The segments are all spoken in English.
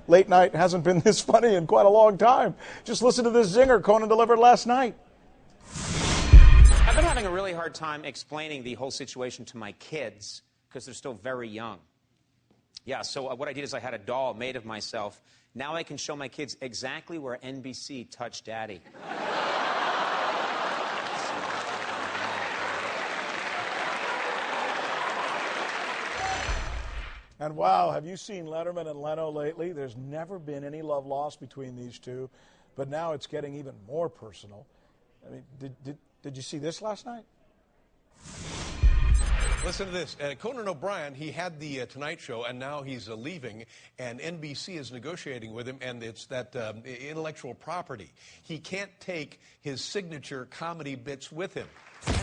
late night hasn't been this funny in quite a long time. Just listen to this zinger Conan delivered last night. I've been having a really hard time explaining the whole situation to my kids because they're still very young. Yeah, so what I did is I had a doll made of myself. Now I can show my kids exactly where NBC touched Daddy. And wow, have you seen Letterman and Leno lately? There's never been any love lost between these two, but now it's getting even more personal. I mean, did you see this last night? Listen to this. Conan O'Brien, he had the Tonight Show, and now he's leaving, and NBC is negotiating with him, and it's that intellectual property. He can't take his signature comedy bits with him. And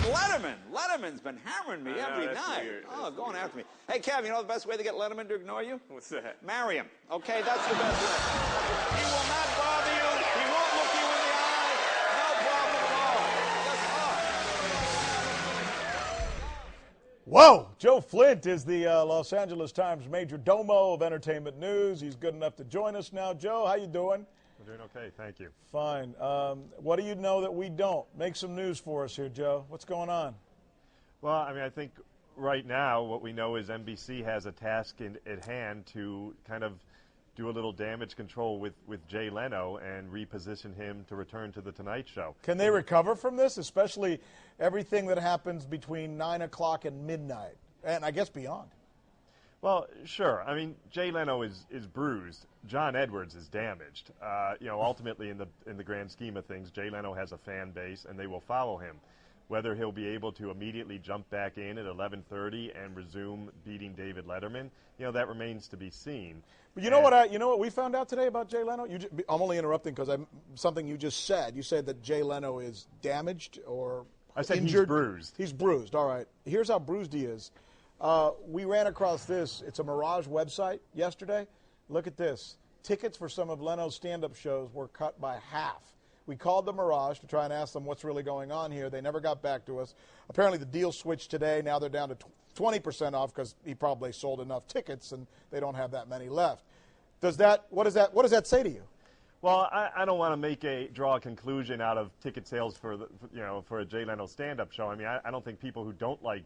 Letterman's been hammering me every night. Weird. Oh, going after me. Hey, Kev, you know the best way to get Letterman to ignore you? What's that? Marry him. Okay, that's the best way. He will not bother you. He won't look you in the eye. No problem at all. Whoa! Joe Flint is the Los Angeles Times major domo of entertainment news. He's good enough to join us now. Joe, how you doing? I'm doing okay, thank you. Fine. What do you know that we don't? Make some news for us here, Joe. What's going on? Well, I mean, I think right now what we know is NBC has a task at hand to kind of do a little damage control with Jay Leno and reposition him to return to The Tonight Show. Can they recover from this, especially everything that happens between 9 o'clock and midnight, and I guess beyond? Well, sure. I mean, Jay Leno is bruised. John Edwards is damaged. Ultimately, in the grand scheme of things, Jay Leno has a fan base, and they will follow him. Whether he'll be able to immediately jump back in at 11:30 and resume beating David Letterman, that remains to be seen. But you know what we found out today about Jay Leno? I'm only interrupting because something you just said. You said that Jay Leno is damaged or I said injured. He's bruised. He's bruised. All right. Here's how bruised he is. We ran across this. It's a Mirage website yesterday. Look at this. Tickets for some of Leno's stand-up shows were cut by half. We called the Mirage to try and ask them what's really going on here. They never got back to us. Apparently the deal switched today. Now they're down to 20% off because he probably sold enough tickets and they don't have that many left. What does that say to you? Well, I don't want to draw a conclusion out of ticket sales for a Jay Leno stand-up show. I mean, I don't think people who don't like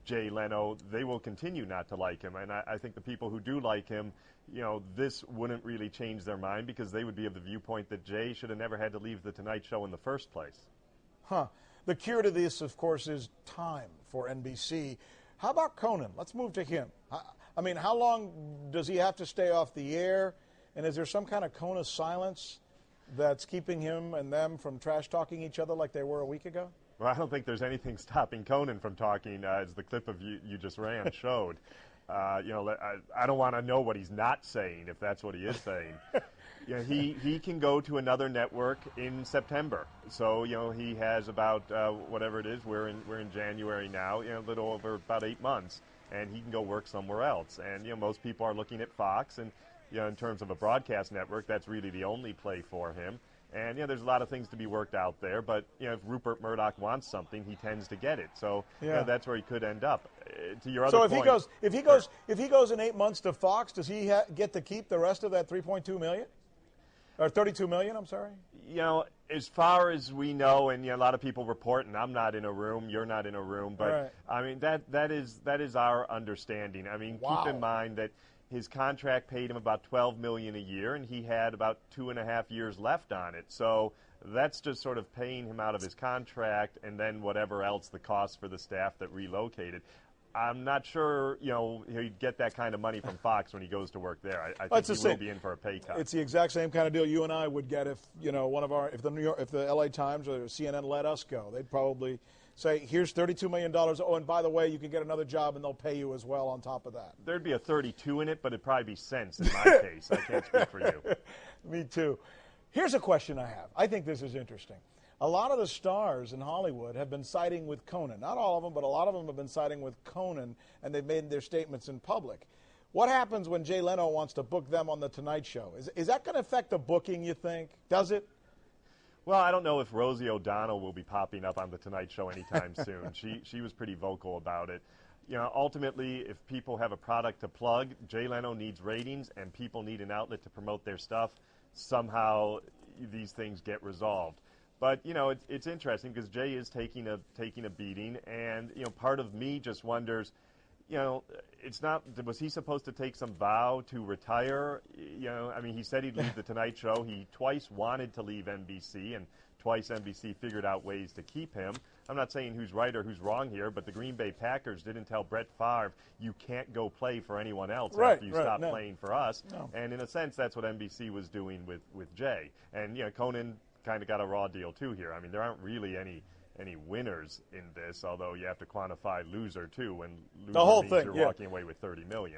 Jay Leno, they will continue not to like him. And I think the people who do like him, this wouldn't really change their mind because they would be of the viewpoint that Jay should have never had to leave The Tonight Show in the first place. The cure to this, of course, is time for NBC. How about Conan? Let's move to him. I mean, how long does he have to stay off the air? And is there some kind of cone of silence that's keeping him and them from trash-talking each other like they were a week ago? Well, I don't think there's anything stopping Conan from talking, as the clip of you just ran showed. I don't want to know what he's not saying, if that's what he is saying. He can go to another network in September. So, he has about, whatever it is, we're in January now, a little over about 8 months, and he can go work somewhere else. And, most people are looking at Fox, and, in terms of a broadcast network, that's really the only play for him. And there's a lot of things to be worked out there, but if Rupert Murdoch wants something, he tends to get it. So that's where he could end up. To your other point. So if he goes in 8 months to Fox, does he get to keep the rest of that $3.2 million or $32 million? I'm sorry. As far as we know, and a lot of people report, and I'm not in a room, you're not in a room, but right. I mean that is our understanding. I mean, wow. Keep in mind that his contract paid him about $12 million a year, and he had about 2.5 years left on it. So that's just sort of paying him out of his contract, and then whatever else the cost for the staff that relocated. I'm not sure, he'd get that kind of money from Fox when he goes to work there. I think he will be in for a pay cut. It's the exact same kind of deal you and I would get if if the LA Times or CNN let us go. They'd probably say, here's $32 million. Oh, and by the way, you can get another job, and they'll pay you as well on top of that. There'd be a 32 in it, but it'd probably be cents in my case. I can't speak for you. Me too. Here's a question I have. I think this is interesting. A lot of the stars in Hollywood have been siding with Conan. Not all of them, but a lot of them have been siding with Conan, and they've made their statements in public. What happens when Jay Leno wants to book them on The Tonight Show? Is that going to affect the booking, you think? Does it? Well, I don't know if Rosie O'Donnell will be popping up on The Tonight Show anytime soon. She was pretty vocal about it. you know, ultimately, if people have a product to plug, Jay Leno needs ratings, and people need an outlet to promote their stuff. Somehow, these things get resolved. But you know, it's interesting because Jay is taking a beating, and you know, part of me just wonders, you know, it's not. Was he supposed to take some vow to retire? You know, I mean, he said he'd leave the Tonight Show. He twice wanted to leave NBC, and twice NBC figured out ways to keep him. I'm not saying who's right or who's wrong here, but the Green Bay Packers didn't tell Brett Favre, you can't go play for anyone else after you stop playing for us. No. And in a sense, that's what NBC was doing with Jay. And, you know, Conan kind of got a raw deal, too, here. I mean, there aren't really any winners in this, although you have to quantify loser, too, when loser the whole means thing, you're walking away with $30 million.